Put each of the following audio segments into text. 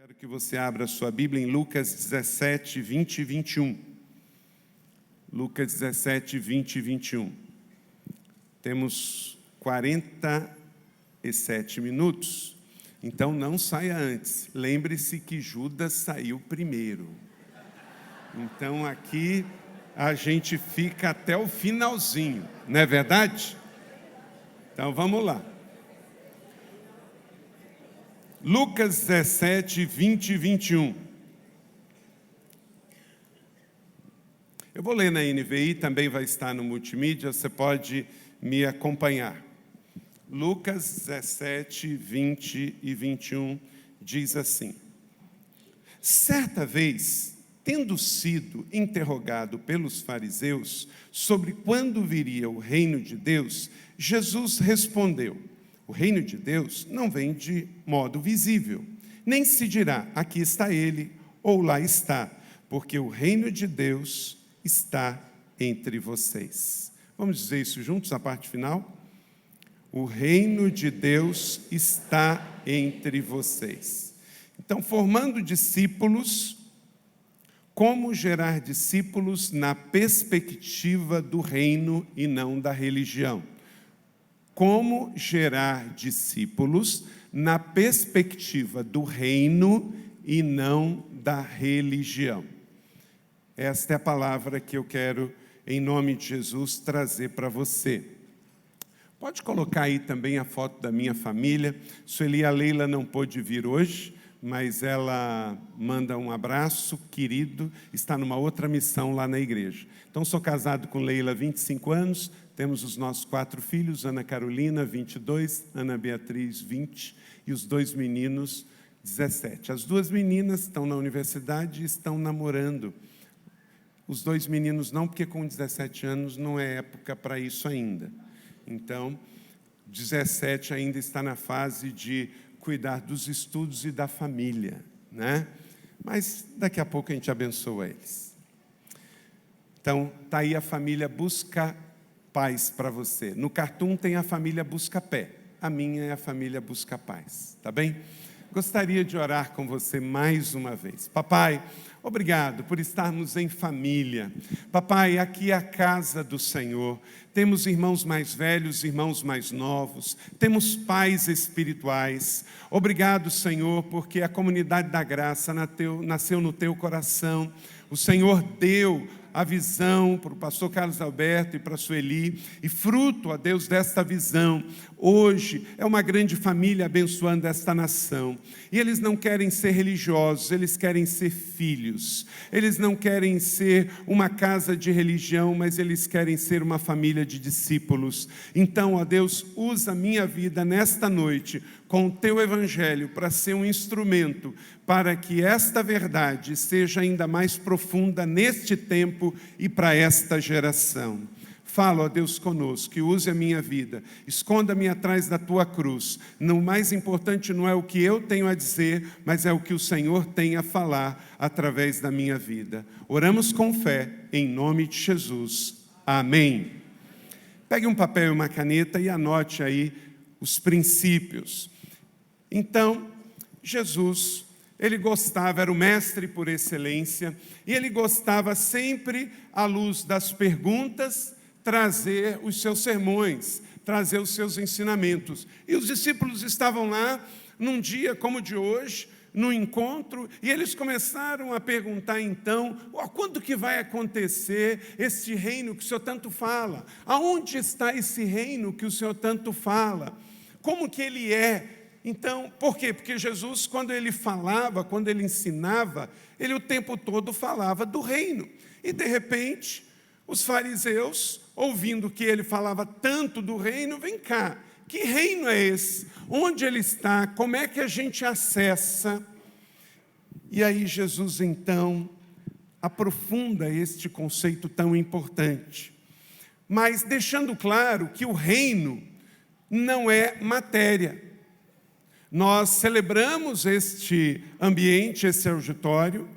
Quero que você abra a sua Bíblia em Lucas 17, 20 e 21. Lucas 17, 20 e 21. Temos 47 minutos, então não saia antes. Lembre-se que Judas saiu primeiro. Então aqui a gente fica até o finalzinho, não é verdade? Então vamos lá. Lucas 17, 20 e 21. Eu vou ler na NVI, também vai estar no multimídia, você pode me acompanhar. Lucas 17, 20 e 21 diz assim: certa vez, tendo sido interrogado pelos fariseus sobre quando viria o reino de Deus, Jesus respondeu: o reino de Deus não vem de modo visível, nem se dirá, aqui está ele, ou lá está, porque o reino de Deus está entre vocês. Vamos dizer isso juntos, a parte final? O reino de Deus está entre vocês. Então, formando discípulos, como gerar discípulos na perspectiva do reino e não da religião? Como gerar discípulos na perspectiva do reino e não da religião. Esta é a palavra que eu quero, em nome de Jesus, trazer para você. Pode colocar aí também a foto da minha família. Sueli, a Leila não pôde vir hoje, mas ela manda um abraço querido, está numa outra missão lá na igreja. Então, sou casado com Leila há 25 anos, temos os nossos 4 filhos, Ana Carolina, 22, Ana Beatriz, 20, e os 2 meninos, 17. As 2 meninas estão na universidade e estão namorando. Os 2 meninos não, porque com 17 anos não é época para isso ainda. Então, 17 ainda está na fase de cuidar dos estudos e da família, né? Mas daqui a pouco a gente abençoa eles. Então, está aí a família Busca Paz para você. No Cartoon tem a família Busca Pé. A minha é a família Busca Paz, tá bem? Gostaria de orar com você mais uma vez. Papai, obrigado por estarmos em família. Papai, aqui é a casa do Senhor. Temos irmãos mais velhos, irmãos mais novos. Temos pais espirituais. Obrigado, Senhor, porque a comunidade da graça nasceu no teu coração. O Senhor deu a visão para o pastor Carlos Alberto e para a Sueli, e fruto, ó Deus, desta visão, hoje é uma grande família abençoando esta nação, e eles não querem ser religiosos, eles querem ser filhos, eles não querem ser uma casa de religião, mas eles querem ser uma família de discípulos. Então, ó Deus, usa a minha vida nesta noite, com o teu evangelho, para ser um instrumento, para que esta verdade seja ainda mais profunda neste tempo e para esta geração. Fala, ó Deus, conosco, que use a minha vida, esconda-me atrás da tua cruz. O mais importante não é o que eu tenho a dizer, mas é o que o Senhor tem a falar através da minha vida. Oramos com fé, em nome de Jesus. Amém. Pegue um papel e uma caneta e anote aí os princípios. Então, Jesus, ele gostava, era o mestre por excelência, e ele gostava sempre, à luz das perguntas, trazer os seus sermões, trazer os seus ensinamentos. E os discípulos estavam lá, num dia como o de hoje, no encontro, e eles começaram a perguntar então, quando que vai acontecer este reino que o Senhor tanto fala? Aonde está esse reino que o Senhor tanto fala? Como que ele é? Então, por quê? Porque Jesus, quando ele falava, quando ele ensinava, ele o tempo todo falava do reino. E, de repente, os fariseus, ouvindo que ele falava tanto do reino, vem cá, que reino é esse? Onde ele está? Como é que a gente acessa? E aí Jesus, então, aprofunda este conceito tão importante, mas deixando claro que o reino não é matéria. Nós celebramos este ambiente, esse auditório.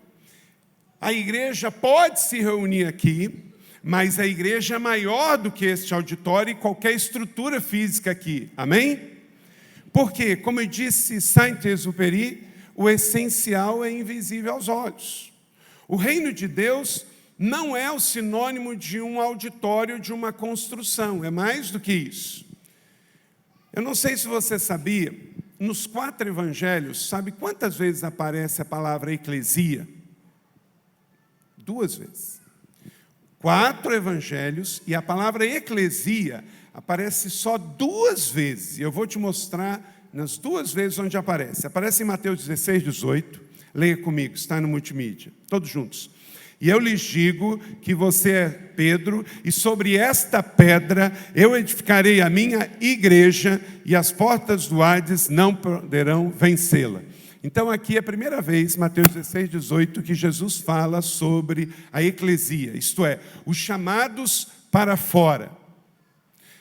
A igreja pode se reunir aqui, mas a igreja é maior do que este auditório e qualquer estrutura física aqui. Amém? Porque, como eu disse, Saint-Exupéry, o essencial é invisível aos olhos. O reino de Deus não é o sinônimo de um auditório, de uma construção, é mais do que isso. Eu não sei se você sabia, nos 4 evangelhos, sabe quantas vezes aparece a palavra eclesia? 2 vezes. 4 evangelhos, e a palavra eclesia aparece só 2 vezes. E eu vou te mostrar nas 2 vezes onde aparece. Aparece em Mateus 16, 18. Leia comigo, está no multimídia. Todos juntos. E eu lhes digo que você é Pedro, e sobre esta pedra eu edificarei a minha igreja, e as portas do Hades não poderão vencê-la. Então aqui é a primeira vez, Mateus 16, 18, que Jesus fala sobre a eclesia, isto é, os chamados para fora.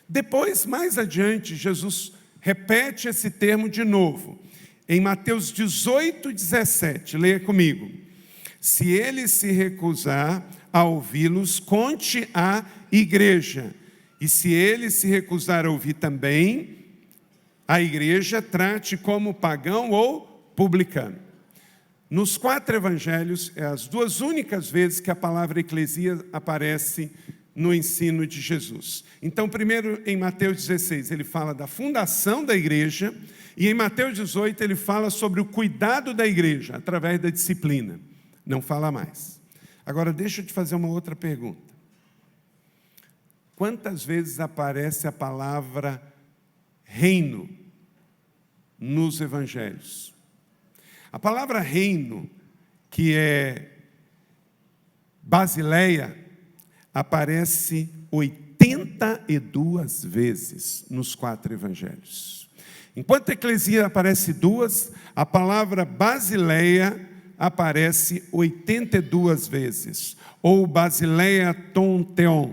Depois, mais adiante, Jesus repete esse termo de novo. Em Mateus 18, 17, leia comigo. Se ele se recusar a ouvi-los, conte à igreja. E se ele se recusar a ouvir também, a igreja trate como pagão ou publicano. Nos 4 evangelhos, é as 2 únicas vezes que a palavra eclesia aparece no ensino de Jesus. Então, primeiro em Mateus 16, ele fala da fundação da igreja, e em Mateus 18 ele fala sobre o cuidado da igreja, através da disciplina. Não fala mais. Agora, deixa eu te fazer uma outra pergunta. Quantas vezes aparece a palavra reino nos evangelhos? A palavra reino, que é Basileia, aparece 82 vezes nos 4 evangelhos. Enquanto a eclesia aparece 2, a palavra Basileia aparece 82 vezes. Ou Basileia ton theon,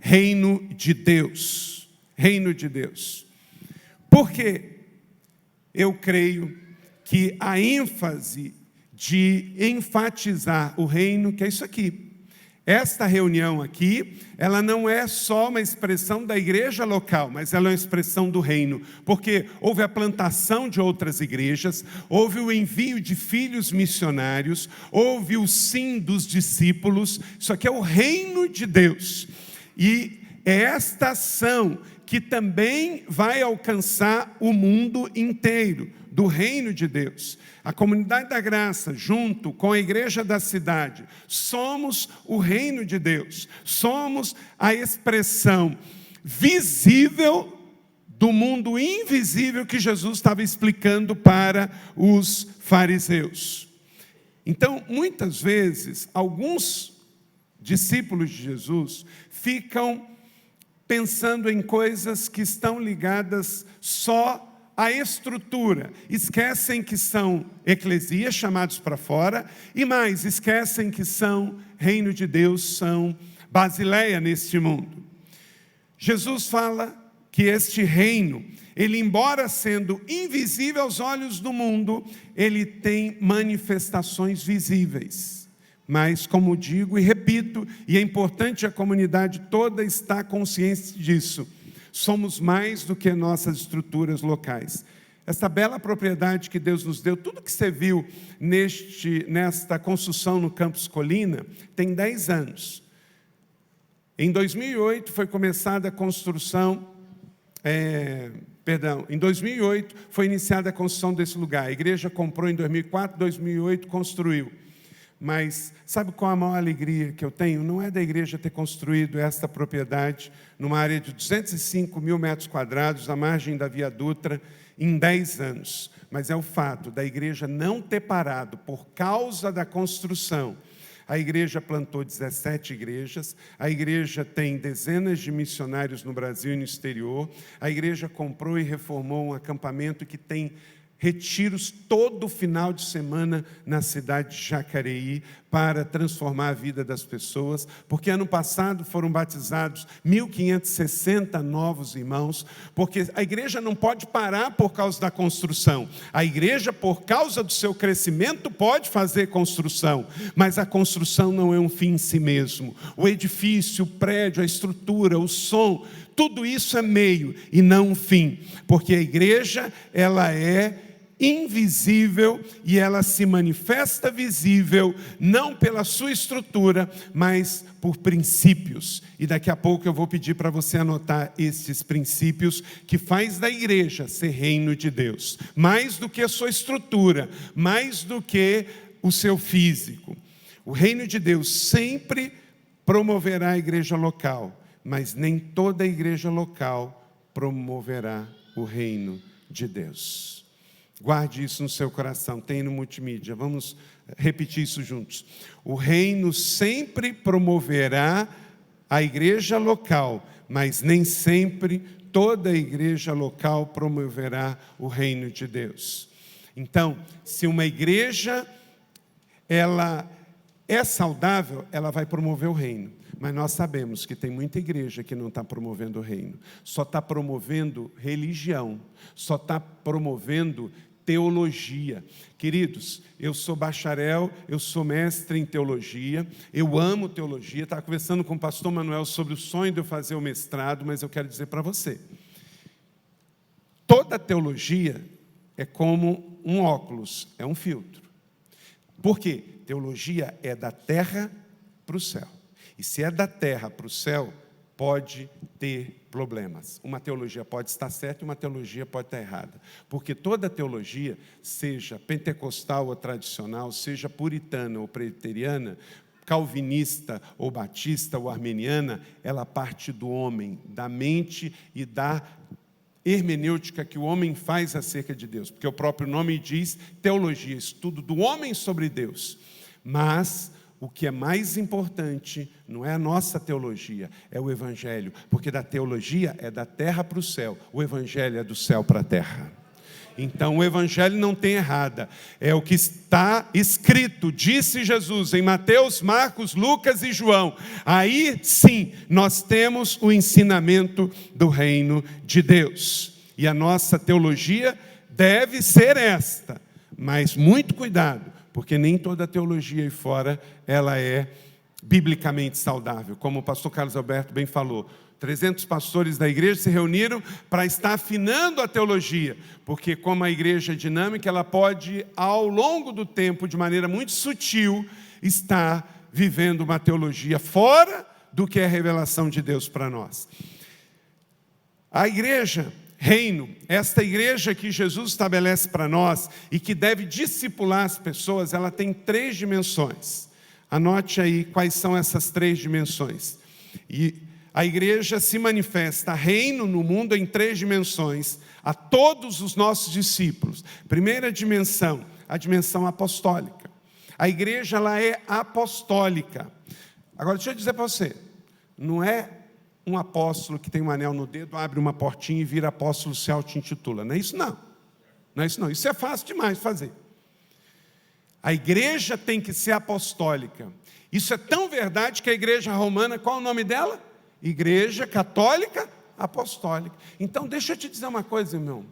reino de Deus. Reino de Deus. Porque eu creio que a ênfase de enfatizar o reino, que é isso aqui. Esta reunião aqui, ela não é só uma expressão da igreja local, mas ela é uma expressão do reino, porque houve a plantação de outras igrejas, houve o envio de filhos missionários, houve o sim dos discípulos. Isso aqui é o reino de Deus, e é esta ação que também vai alcançar o mundo inteiro, do reino de Deus. A comunidade da graça, junto com a igreja da cidade, somos o reino de Deus. Somos a expressão visível do mundo invisível que Jesus estava explicando para os fariseus. Então, muitas vezes, alguns discípulos de Jesus ficam pensando em coisas que estão ligadas só à estrutura, esquecem que são eclesias chamados para fora, e mais, esquecem que são reino de Deus, são Basileia neste mundo. Jesus fala que este reino, ele embora sendo invisível aos olhos do mundo, ele tem manifestações visíveis. Mas, como digo e repito, e é importante a comunidade toda estar consciente disso, somos mais do que nossas estruturas locais. Essa bela propriedade que Deus nos deu, tudo que você viu nesta construção no Campus Colina, tem 10 anos. Em 2008 foi começada a construção, em 2008 foi iniciada a construção desse lugar. A igreja comprou em 2004, 2008 construiu. Mas sabe qual a maior alegria que eu tenho? Não é da igreja ter construído esta propriedade numa área de 205 mil metros quadrados, à margem da Via Dutra, em 10 anos. Mas é o fato da igreja não ter parado por causa da construção. A igreja plantou 17 igrejas, a igreja tem dezenas de missionários no Brasil e no exterior, a igreja comprou e reformou um acampamento que tem retiros todo final de semana na cidade de Jacareí para transformar a vida das pessoas, porque ano passado foram batizados 1.560 novos irmãos, porque a igreja não pode parar por causa da construção. A igreja, por causa do seu crescimento, pode fazer construção, mas a construção não é um fim em si mesmo. O edifício, o prédio, a estrutura, o som, tudo isso é meio e não um fim, porque a igreja, ela é invisível e ela se manifesta visível, não pela sua estrutura, mas por princípios. E daqui a pouco eu vou pedir para você anotar esses princípios que faz da igreja ser reino de Deus. Mais do que a sua estrutura, mais do que o seu físico. O reino de Deus sempre promoverá a igreja local, mas nem toda a igreja local promoverá o reino de Deus. Guarde isso no seu coração, tem no multimídia, vamos repetir isso juntos. O reino sempre promoverá a igreja local, mas nem sempre toda a igreja local promoverá o reino de Deus. Então, se uma igreja ela é saudável, ela vai promover o reino. Mas nós sabemos que tem muita igreja que não está promovendo o reino. Só está promovendo religião. Só está promovendo teologia. Queridos, eu sou bacharel, eu sou mestre em teologia, eu amo teologia. Estava conversando com o pastor Manuel sobre o sonho de eu fazer o mestrado, mas eu quero dizer para você. Toda teologia é como um óculos, é um filtro. Por quê? Teologia é da terra para o céu. E se é da terra para o céu, pode ter problemas. Uma teologia pode estar certa e uma teologia pode estar errada. Porque toda teologia, seja pentecostal ou tradicional, seja puritana ou presbiteriana, calvinista ou batista ou armeniana, ela parte do homem, da mente e da hermenêutica que o homem faz acerca de Deus. Porque o próprio nome diz teologia, estudo do homem sobre Deus. Mas o que é mais importante não é a nossa teologia, é o Evangelho. Porque da teologia é da terra para o céu, o Evangelho é do céu para a terra. Então o Evangelho não tem errada, é o que está escrito, disse Jesus em Mateus, Marcos, Lucas e João. Aí sim nós temos o ensinamento do reino de Deus. E a nossa teologia deve ser esta, mas muito cuidado, porque nem toda teologia aí fora, ela é biblicamente saudável. Como o pastor Carlos Alberto bem falou, 300 pastores da igreja se reuniram para estar afinando a teologia, porque como a igreja é dinâmica, ela pode, ao longo do tempo, de maneira muito sutil, estar vivendo uma teologia fora do que é a revelação de Deus para nós. A igreja reino, esta igreja que Jesus estabelece para nós e que deve discipular as pessoas, ela tem 3 dimensões. Anote aí quais são essas 3 dimensões. E a igreja se manifesta reino no mundo em 3 dimensões, a todos os nossos discípulos. Primeira dimensão, a dimensão apostólica. A igreja ela é apostólica. Agora deixa eu dizer para você, não é um apóstolo que tem um anel no dedo, abre uma portinha e vira apóstolo, se auto-intitula. Não é isso não. Não é isso não. Isso é fácil demais de fazer. A igreja tem que ser apostólica. Isso é tão verdade que a igreja romana, qual é o nome dela? Igreja Católica Apostólica. Então deixa eu te dizer uma coisa, irmão.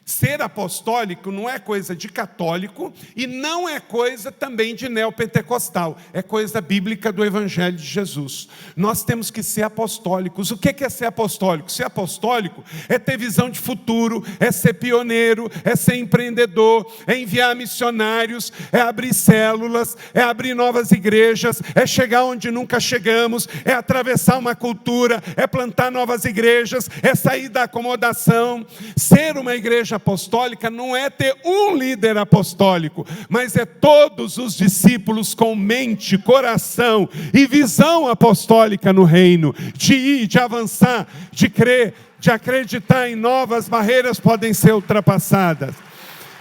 Ser apostólico não é coisa de católico e não é coisa também de neopentecostal. É coisa bíblica do Evangelho de Jesus. Nós temos que ser apostólicos. O que é ser apostólico? Ser apostólico é ter visão de futuro, é ser pioneiro, é ser empreendedor, é enviar missionários, é abrir células, é abrir novas igrejas, é chegar onde nunca chegamos, é atravessar uma cultura, é plantar novas igrejas, é sair da acomodação. Ser uma igreja apostólica não é ter um líder apostólico, mas é todos os discípulos com mente, coração e visão apostólica no reino, de ir, de avançar, de crer, de acreditar em novas barreiras podem ser ultrapassadas.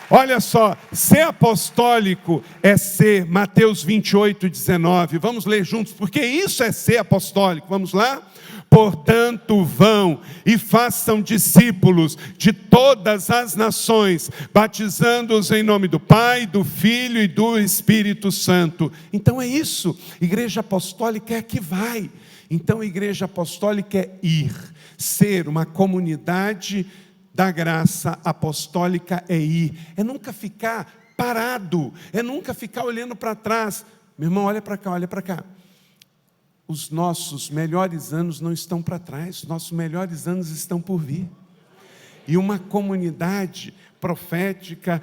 Olha só, ser apostólico é ser, Mateus 28, 19, vamos ler juntos, porque isso é ser apostólico, vamos lá? Portanto, vão e façam discípulos de todas as nações, batizando-os em nome do Pai, do Filho e do Espírito Santo. Então é isso, igreja apostólica é que vai. Então a igreja apostólica é ir, ser uma comunidade da graça apostólica é ir, é nunca ficar parado, é nunca ficar olhando para trás. Meu irmão, olha para cá, olha para cá. Os nossos melhores anos não estão para trás, nossos melhores anos estão por vir. E uma comunidade profética,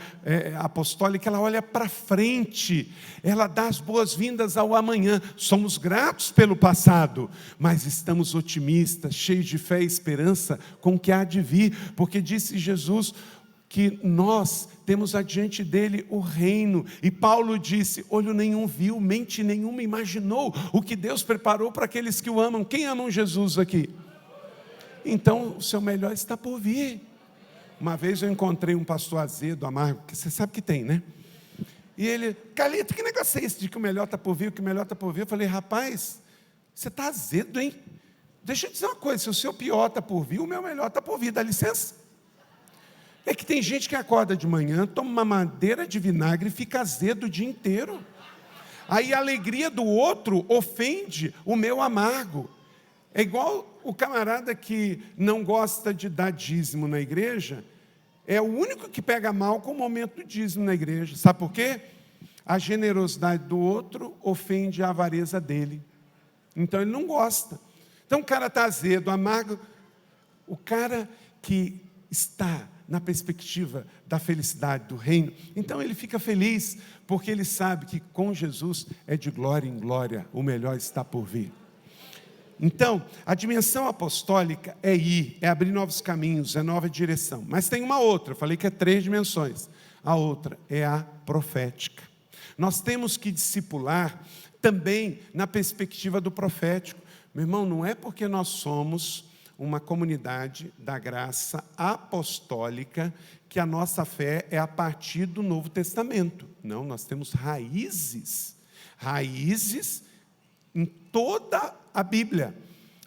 apostólica, ela olha para frente, ela dá as boas-vindas ao amanhã. Somos gratos pelo passado, mas estamos otimistas, cheios de fé e esperança com o que há de vir, porque disse Jesus que nós temos adiante dele o reino. E Paulo disse: olho nenhum viu, mente nenhuma imaginou o que Deus preparou para aqueles que o amam. Quem amam Jesus aqui? Então o seu melhor está por vir. Uma vez eu encontrei um pastor azedo, amargo, que você sabe que tem, né? E ele: Carlito, que negócio é esse de que o melhor está por vir, que o melhor está por vir? Eu falei: rapaz, você está azedo, hein? Deixa eu dizer uma coisa, se o seu pior está por vir, o meu melhor está por vir, dá licença. É que tem gente que acorda de manhã, toma uma madeira de vinagre e fica azedo o dia inteiro. Aí a alegria do outro ofende o meu amargo. É igual o camarada que não gosta de dar dízimo na igreja, é o único que pega mal com o momento do dízimo na igreja. Sabe por quê? A generosidade do outro ofende a avareza dele. Então ele não gosta. Então o cara está azedo, amargo. O cara que está na perspectiva da felicidade do reino, então ele fica feliz, porque ele sabe que com Jesus é de glória em glória, o melhor está por vir. Então, a dimensão apostólica é ir, é abrir novos caminhos, é nova direção. Mas tem uma outra, eu falei que é 3 dimensões. A outra é a profética. Nós temos que discipular também na perspectiva do profético. Meu irmão, não é porque nós somos uma comunidade da graça apostólica que a nossa fé é a partir do Novo Testamento. Não, nós temos raízes em toda a Bíblia.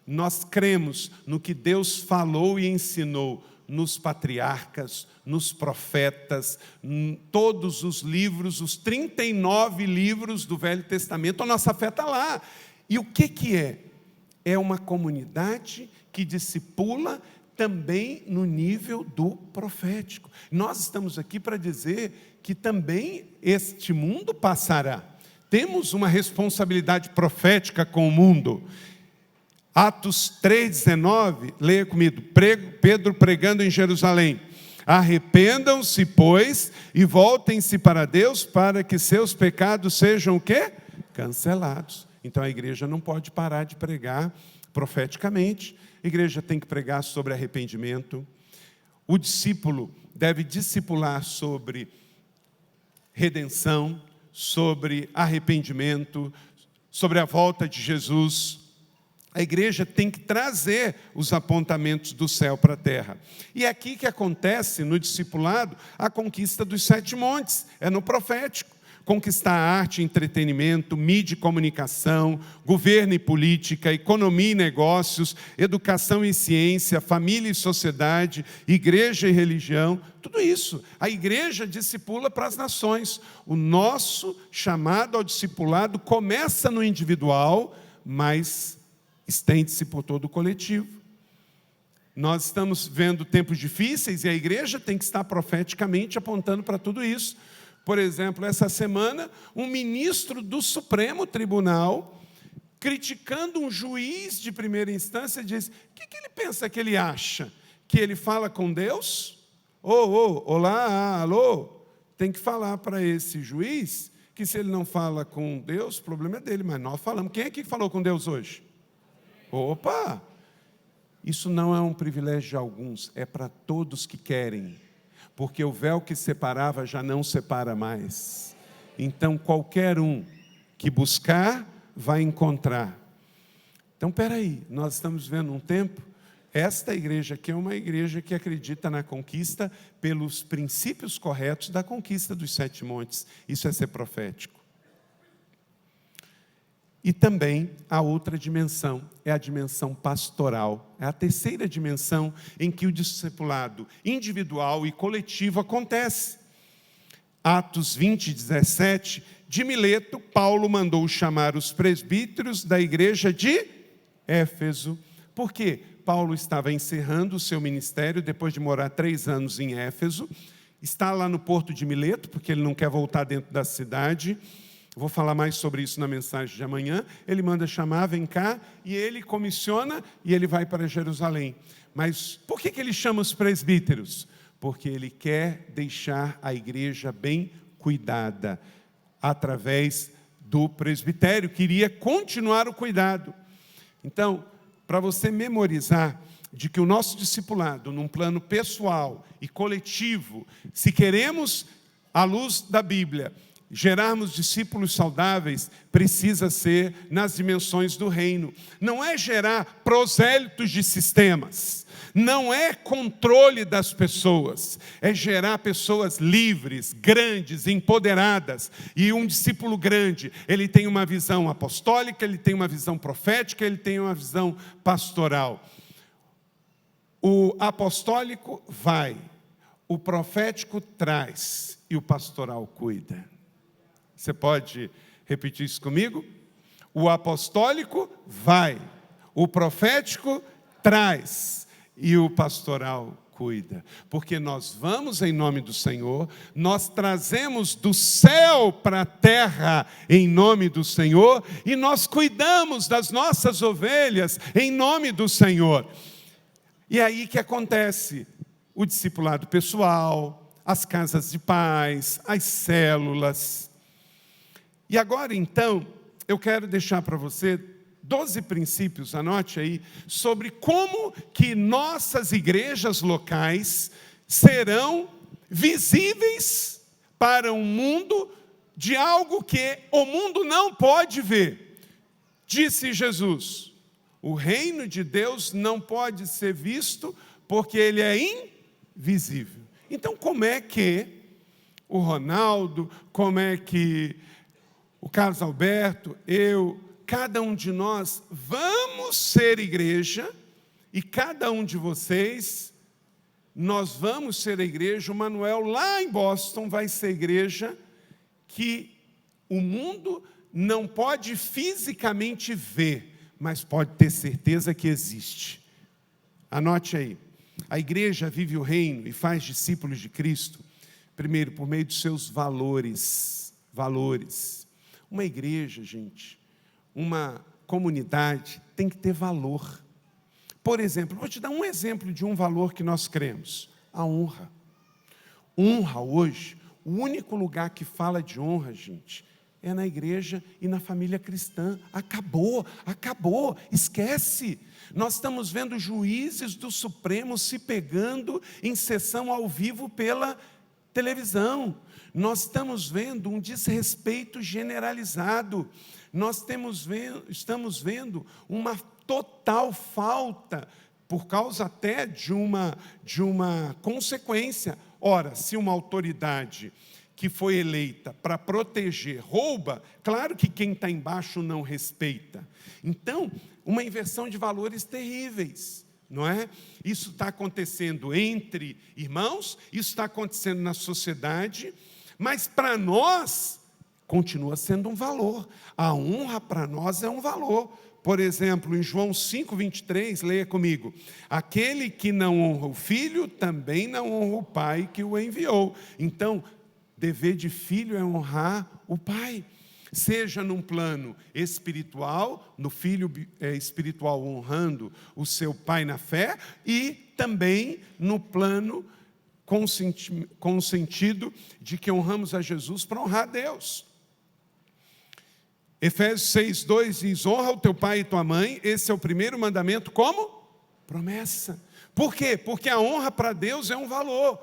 Nós cremos no que Deus falou e ensinou nos patriarcas, nos profetas, em todos os livros, os 39 livros do Velho Testamento. A nossa fé está lá. E o que é? É uma comunidade que discipula também no nível do profético. Nós estamos aqui para dizer que também este mundo passará. Temos uma responsabilidade profética com o mundo. Atos 3,19, leia comigo, Pedro pregando em Jerusalém: arrependam-se, pois, e voltem-se para Deus, para que seus pecados sejam o quê? Cancelados. Então a igreja não pode parar de pregar profeticamente. A igreja tem que pregar sobre arrependimento. O discípulo deve discipular sobre redenção, sobre arrependimento, sobre a volta de Jesus. A igreja tem que trazer os apontamentos do céu para a terra. E é aqui que acontece, no discipulado, a conquista dos 7 montes. É no profético. Conquistar arte e entretenimento, mídia e comunicação, governo e política, economia e negócios, educação e ciência, família e sociedade, igreja e religião, tudo isso. A igreja discipula para as nações. O nosso chamado ao discipulado começa no individual, mas estende-se por todo o coletivo. Nós estamos vendo tempos difíceis e a igreja tem que estar profeticamente apontando para tudo isso. Por exemplo, essa semana, um ministro do Supremo Tribunal, criticando um juiz de primeira instância, diz: o que ele pensa que ele acha? Que ele fala com Deus? Olá, alô? Tem que falar para esse juiz que se ele não fala com Deus, o problema é dele, mas nós falamos. Quem é que falou com Deus hoje? Opa! Isso não é um privilégio de alguns, é para todos que querem. Porque o véu que separava já não separa mais. Então, qualquer um que buscar, vai encontrar. Então, espera aí, nós estamos vendo um tempo, esta igreja aqui é uma igreja que acredita na conquista pelos princípios corretos da conquista dos 7 montes. Isso é ser profético. E também a outra dimensão, é a dimensão pastoral. É a terceira dimensão em que o discipulado individual e coletivo acontece. Atos 20, 17, de Mileto, Paulo mandou chamar os presbíteros da igreja de Éfeso. Por quê? Paulo estava encerrando o seu ministério, depois de morar 3 anos em Éfeso. Está lá no porto de Mileto, porque ele não quer voltar dentro da cidade. Vou falar mais sobre isso na mensagem de amanhã. Ele manda chamar, vem cá, e ele comissiona e ele vai para Jerusalém. Mas por que ele chama os presbíteros? Porque ele quer deixar a igreja bem cuidada, através do presbitério, queria continuar o cuidado. Então, para você memorizar de que o nosso discipulado, num plano pessoal e coletivo, se queremos, à luz da Bíblia, gerarmos discípulos saudáveis, precisa ser nas dimensões do reino. Não é gerar prosélitos de sistemas, não é controle das pessoas, é gerar pessoas livres, grandes, empoderadas. E um discípulo grande, ele tem uma visão apostólica, ele tem uma visão profética, ele tem uma visão pastoral. O apostólico vai, o profético traz e o pastoral cuida. Você pode repetir isso comigo? O apostólico vai, o profético traz e o pastoral cuida. Porque nós vamos em nome do Senhor, nós trazemos do céu para a terra em nome do Senhor e nós cuidamos das nossas ovelhas em nome do Senhor. E aí que acontece? O discipulado pessoal, as casas de paz, as células. E agora, então, eu quero deixar para você 12 princípios, anote aí, sobre como que nossas igrejas locais serão visíveis para um mundo de algo que o mundo não pode ver. Disse Jesus, o reino de Deus não pode ser visto porque ele é invisível. Então, como é que o Ronaldo, como é que o Carlos Alberto, eu, cada um de nós, vamos ser igreja, e cada um de vocês, nós vamos ser a igreja. O Manuel, lá em Boston, vai ser igreja que o mundo não pode fisicamente ver, mas pode ter certeza que existe. Anote aí, a igreja vive o reino e faz discípulos de Cristo, primeiro, por meio dos seus valores. Uma igreja, gente, uma comunidade tem que ter valor. Por exemplo, vou te dar um exemplo de um valor que nós cremos: a honra. Honra hoje, o único lugar que fala de honra, gente, é na igreja e na família cristã. Acabou, esquece. Nós estamos vendo juízes do Supremo se pegando em sessão ao vivo pela televisão. Nós estamos vendo um desrespeito generalizado. Nós estamos vendo uma total falta, por causa até de uma consequência. Ora, se uma autoridade que foi eleita para proteger rouba, claro que quem está embaixo não respeita. Então, uma inversão de valores terríveis. Não é? Isso está acontecendo entre irmãos, isso está acontecendo na sociedade, mas para nós continua sendo um valor. A honra para nós é um valor. Por exemplo, em João 5:23, leia comigo: aquele que não honra o filho, também não honra o pai que o enviou. Então, dever de filho é honrar o pai. Seja num plano espiritual, no filho espiritual honrando o seu pai na fé, e também no plano com o sentido de que honramos a Jesus para honrar a Deus. Efésios 6:2 diz: honra o teu pai e tua mãe. Esse é o primeiro mandamento como promessa. Por quê? Porque a honra para Deus é um valor.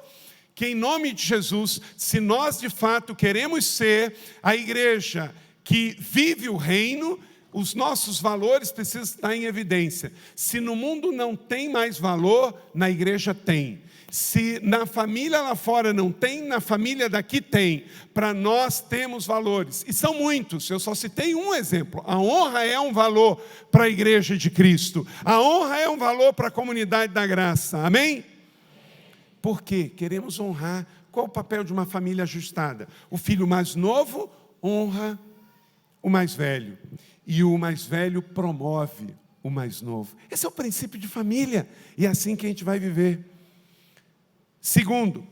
Que em nome de Jesus, se nós de fato queremos ser a igreja que vive o reino, os nossos valores precisam estar em evidência. Se no mundo não tem mais valor, na igreja tem. Se na família lá fora não tem, na família daqui tem. Para nós temos valores, e são muitos, eu só citei um exemplo. A honra é um valor para a igreja de Cristo. A honra é um valor para a comunidade da graça, amém? Por quê? Queremos honrar. Qual o papel de uma família ajustada? O filho mais novo honra o mais velho, e o mais velho promove o mais novo. Esse é o princípio de família, e é assim que a gente vai viver. Segundo,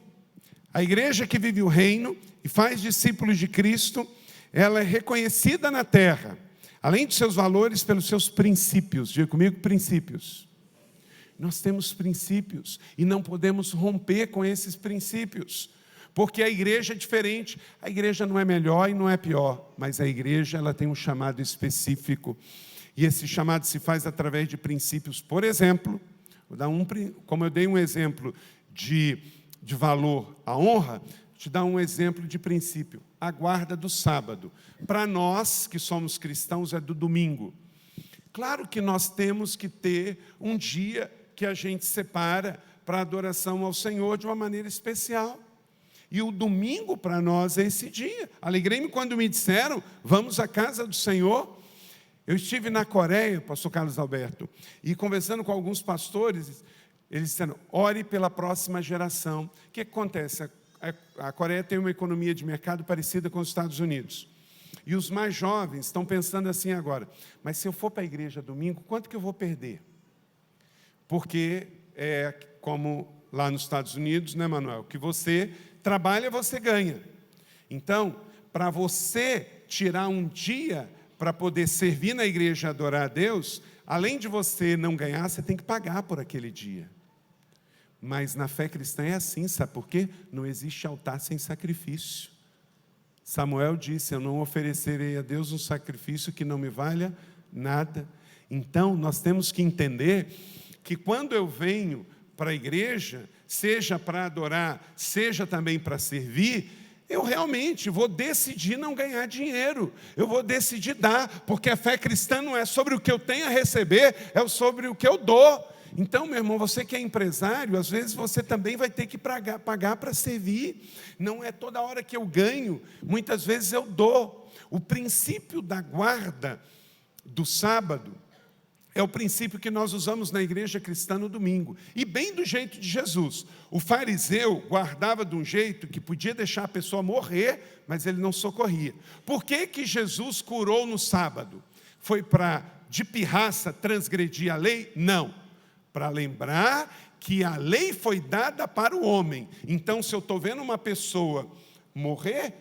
a igreja que vive o reino e faz discípulos de Cristo, ela é reconhecida na terra, além de seus valores, pelos seus princípios. Diga comigo, princípios. Nós temos princípios e não podemos romper com esses princípios, porque a igreja é diferente. A igreja não é melhor e não é pior, mas a igreja ela tem um chamado específico, e esse chamado se faz através de princípios. Por exemplo, como eu dei um exemplo de valor à honra, vou te dar um exemplo de princípio: a guarda do sábado. Para nós que somos cristãos é do domingo. Claro que nós temos que ter um dia que a gente separa para adoração ao Senhor de uma maneira especial. E o domingo para nós é esse dia. Alegrei-me quando me disseram, vamos à casa do Senhor. Eu estive na Coreia, pastor Carlos Alberto, e conversando com alguns pastores, eles disseram, ore pela próxima geração. O que acontece? A Coreia tem uma economia de mercado parecida com os Estados Unidos. E os mais jovens estão pensando assim agora, mas se eu for para a igreja domingo, quanto que eu vou perder? Porque é como lá nos Estados Unidos, né, Manuel? Que você trabalha, você ganha. Então, para você tirar um dia para poder servir na igreja e adorar a Deus, além de você não ganhar, você tem que pagar por aquele dia. Mas na fé cristã é assim, sabe por quê? Não existe altar sem sacrifício. Samuel disse, eu não oferecerei a Deus um sacrifício que não me valha nada. Então, nós temos que entender que quando eu venho para a igreja, seja para adorar, seja também para servir, eu realmente vou decidir não ganhar dinheiro, eu vou decidir dar, porque a fé cristã não é sobre o que eu tenho a receber, é sobre o que eu dou. Então, meu irmão, você que é empresário, às vezes você também vai ter que pagar para servir, não é toda hora que eu ganho, muitas vezes eu dou. O princípio da guarda do sábado é o princípio que nós usamos na igreja cristã no domingo. E bem do jeito de Jesus. O fariseu guardava de um jeito que podia deixar a pessoa morrer, mas ele não socorria. Por que que Jesus curou no sábado? Foi para, de pirraça, transgredir a lei? Não. Para lembrar que a lei foi dada para o homem. Então, se eu estou vendo uma pessoa morrer,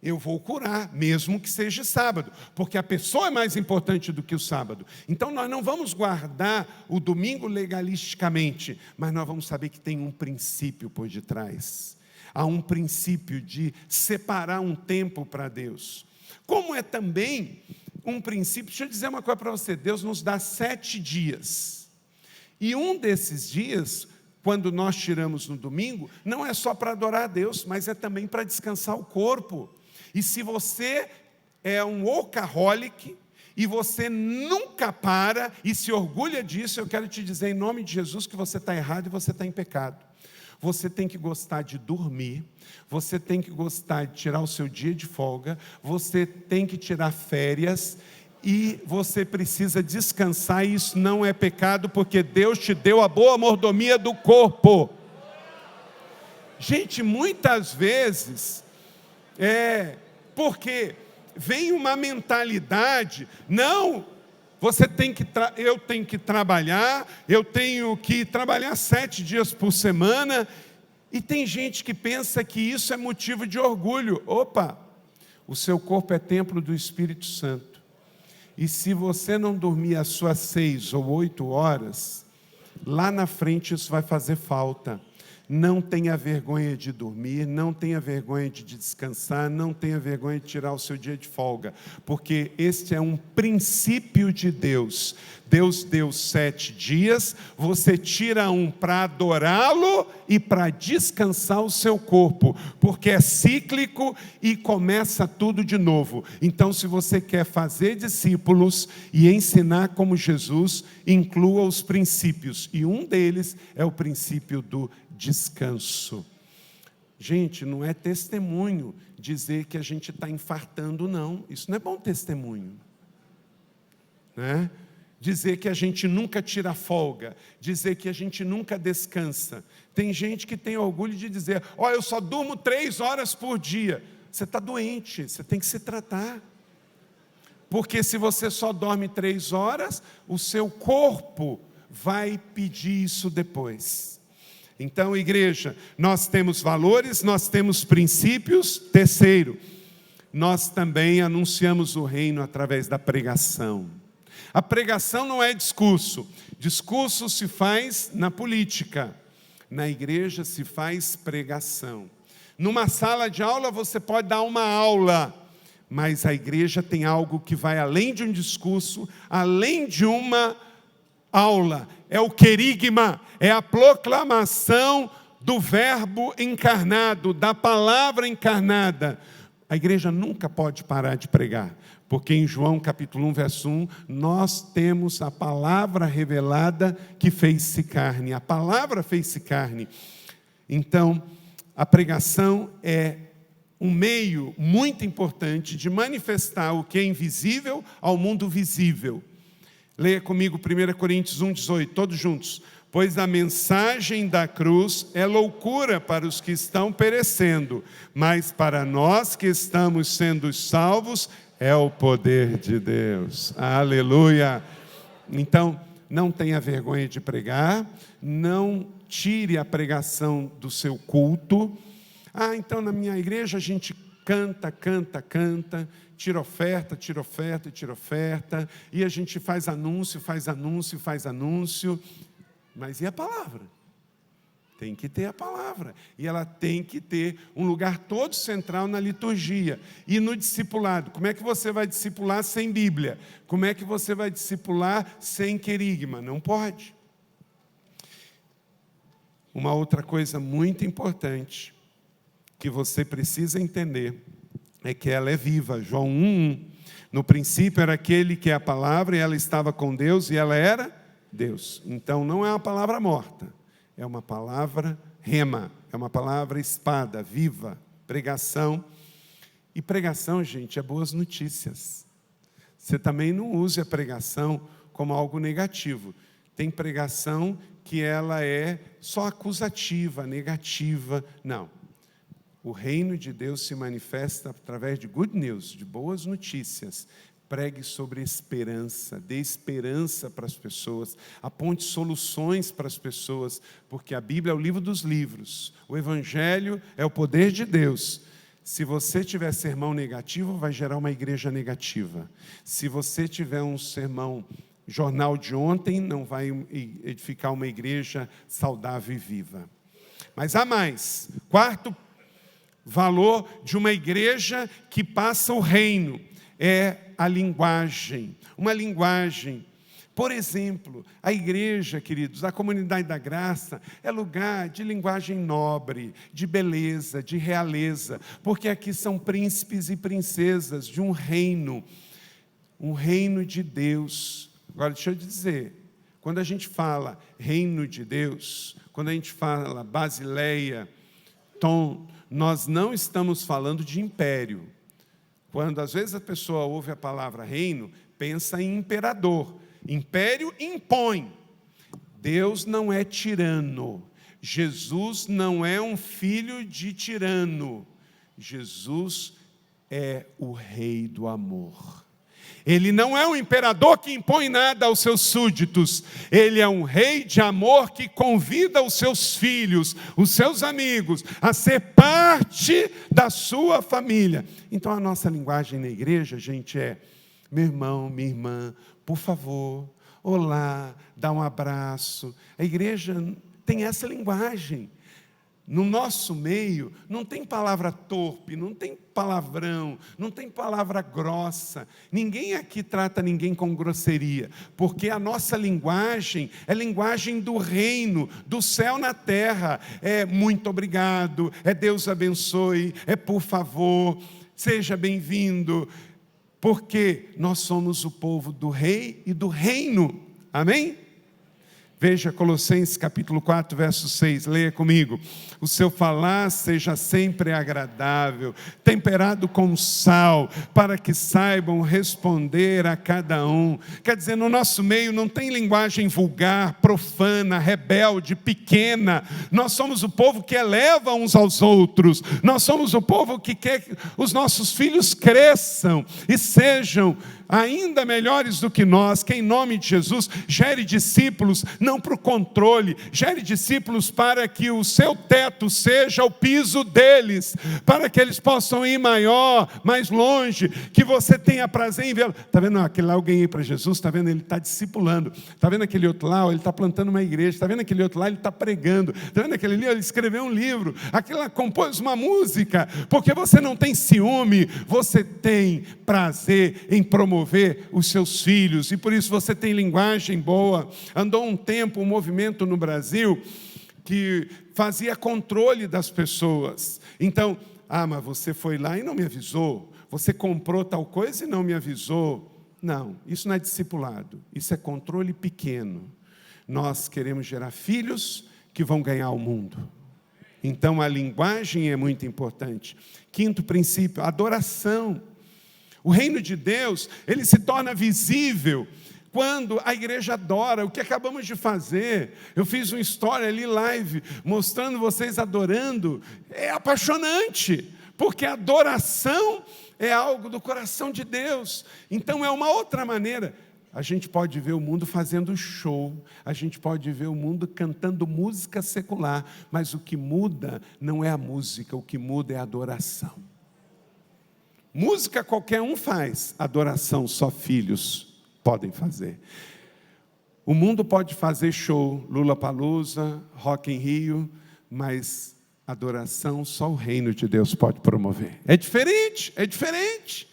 eu vou curar, mesmo que seja sábado, porque a pessoa é mais importante do que o sábado. Então, nós não vamos guardar o domingo legalisticamente, mas nós vamos saber que tem um princípio por detrás. Há um princípio de separar um tempo para Deus. Como é também um princípio, deixa eu dizer uma coisa para você, Deus nos dá 7 dias. E um desses dias, quando nós tiramos no domingo, não é só para adorar a Deus, mas é também para descansar o corpo. E se você é um workaholic e você nunca para e se orgulha disso, eu quero te dizer em nome de Jesus que você está errado e você está em pecado. Você tem que gostar de dormir, você tem que gostar de tirar o seu dia de folga, você tem que tirar férias e você precisa descansar, e isso não é pecado, porque Deus te deu a boa mordomia do corpo. Gente, muitas vezes, porque vem uma mentalidade, não, eu tenho que trabalhar 7 dias por semana, e tem gente que pensa que isso é motivo de orgulho. Opa, o seu corpo é templo do Espírito Santo, e se você não dormir as suas 6 ou 8 horas, lá na frente isso vai fazer falta. Não tenha vergonha de dormir, não tenha vergonha de descansar, não tenha vergonha de tirar o seu dia de folga, porque este é um princípio de Deus. Deus deu 7 dias, você tira um para adorá-lo e para descansar o seu corpo, porque é cíclico e começa tudo de novo. Então, se você quer fazer discípulos e ensinar como Jesus, inclua os princípios, e um deles é o princípio do descanso. Gente, não é testemunho dizer que a gente está infartando, não. Isso não é bom testemunho, né? Dizer que a gente nunca tira folga, dizer que a gente nunca descansa. Tem gente que tem orgulho de dizer, eu só durmo 3 horas por dia. Você está doente, você tem que se tratar. Porque se você só dorme 3 horas, o seu corpo vai pedir isso depois. Então, igreja, nós temos valores, nós temos princípios. Terceiro, nós também anunciamos o reino através da pregação. A pregação não é discurso. Discurso se faz na política. Na igreja se faz pregação. Numa sala de aula você pode dar uma aula, mas a igreja tem algo que vai além de um discurso, além de uma aula. É o querigma, é a proclamação do verbo encarnado, da palavra encarnada. A igreja nunca pode parar de pregar, porque em João capítulo 1, verso 1, nós temos a palavra revelada que fez-se carne. A palavra fez-se carne. Então, a pregação é um meio muito importante de manifestar o que é invisível ao mundo visível. Leia comigo 1 Coríntios 1,18, todos juntos. Pois a mensagem da cruz é loucura para os que estão perecendo, mas para nós que estamos sendo salvos, é o poder de Deus. Aleluia! Então, não tenha vergonha de pregar, não tire a pregação do seu culto. Então na minha igreja a gente canta, tira oferta, e a gente faz anúncio. Mas e a palavra? Tem que ter a palavra. E ela tem que ter um lugar todo central na liturgia. E no discipulado. Como é que você vai discipular sem Bíblia? Como é que você vai discipular sem querigma? Não pode. Uma outra coisa muito importante que você precisa entender é que ela é viva. João 1:1. No princípio era aquele que é a palavra, e ela estava com Deus, e ela era Deus. Então não é uma palavra morta, é uma palavra rema, é uma palavra espada, viva, pregação. E pregação, gente, é boas notícias. Você também não use a pregação como algo negativo. Tem pregação que ela é só acusativa, negativa. Não. O reino de Deus se manifesta através de good news, de boas notícias. Pregue sobre esperança, dê esperança para as pessoas, aponte soluções para as pessoas, porque a Bíblia é o livro dos livros, o Evangelho é o poder de Deus. Se você tiver sermão negativo, vai gerar uma igreja negativa. Se você tiver um sermão jornal de ontem, não vai edificar uma igreja saudável e viva. Mas há mais. Quarto valor de uma igreja que passa o reino é a linguagem. Uma linguagem. Por exemplo, a igreja, queridos, a comunidade da graça é lugar de linguagem nobre, de beleza, de realeza, porque aqui são príncipes e princesas de um reino de Deus. Agora, deixa eu dizer, quando a gente fala reino de Deus, quando a gente fala Basileia, nós não estamos falando de império. Quando às vezes a pessoa ouve a palavra reino, pensa em imperador. Império impõe. Deus não é tirano. Jesus não é um filho de tirano. Jesus é o rei do amor. Ele não é um imperador que impõe nada aos seus súditos. Ele é um rei de amor que convida os seus filhos, os seus amigos, a ser parte da sua família. Então a nossa linguagem na igreja, gente, é: meu irmão, minha irmã, por favor, olá, dá um abraço. A igreja tem essa linguagem. No nosso meio, não tem palavra torpe, não tem palavrão, não tem palavra grossa. Ninguém aqui trata ninguém com grosseria, porque a nossa linguagem é linguagem do reino, do céu na terra. É muito obrigado, é Deus abençoe, é por favor, seja bem-vindo, porque nós somos o povo do rei e do reino. Amém? Veja Colossenses capítulo 4, verso 6, leia comigo. O seu falar seja sempre agradável, temperado com sal, para que saibam responder a cada um. Quer dizer, no nosso meio não tem linguagem vulgar, profana, rebelde, pequena. Nós somos o povo que eleva uns aos outros. Nós somos o povo que quer que os nossos filhos cresçam e sejam ainda melhores do que nós, que em nome de Jesus gere discípulos, não não para o controle. Gere discípulos para que o seu teto seja o piso deles, para que eles possam ir maior, mais longe, que você tenha prazer em vê-lo. Está vendo? Aquele lá eu ganhei para Jesus, está vendo? Ele está discipulando. Está vendo aquele outro lá? Ele está plantando uma igreja. Está vendo aquele outro lá? Ele está pregando. Está vendo aquele ali? Ele escreveu um livro. Aquele lá compôs uma música. Porque você não tem ciúme, você tem prazer em promover os seus filhos, e por isso você tem linguagem boa. Andou um tempo um movimento no Brasil que fazia controle das pessoas. Então, mas você foi lá e não me avisou, você comprou tal coisa e não me avisou. Não, isso não é discipulado, isso é controle pequeno. Nós queremos gerar filhos que vão ganhar o mundo. Então a linguagem é muito importante. Quinto princípio, adoração. O reino de Deus, ele se torna visível quando a igreja adora. O que acabamos de fazer, eu fiz uma história ali live, mostrando vocês adorando. É apaixonante, porque a adoração é algo do coração de Deus. Então é uma outra maneira. A gente pode ver o mundo fazendo show, a gente pode ver o mundo cantando música secular, mas o que muda não é a música, o que muda é a adoração. Música qualquer um faz, adoração só filhos podem fazer. O mundo pode fazer show, Lollapalooza, Rock in Rio, mas adoração só o reino de Deus pode promover. É diferente.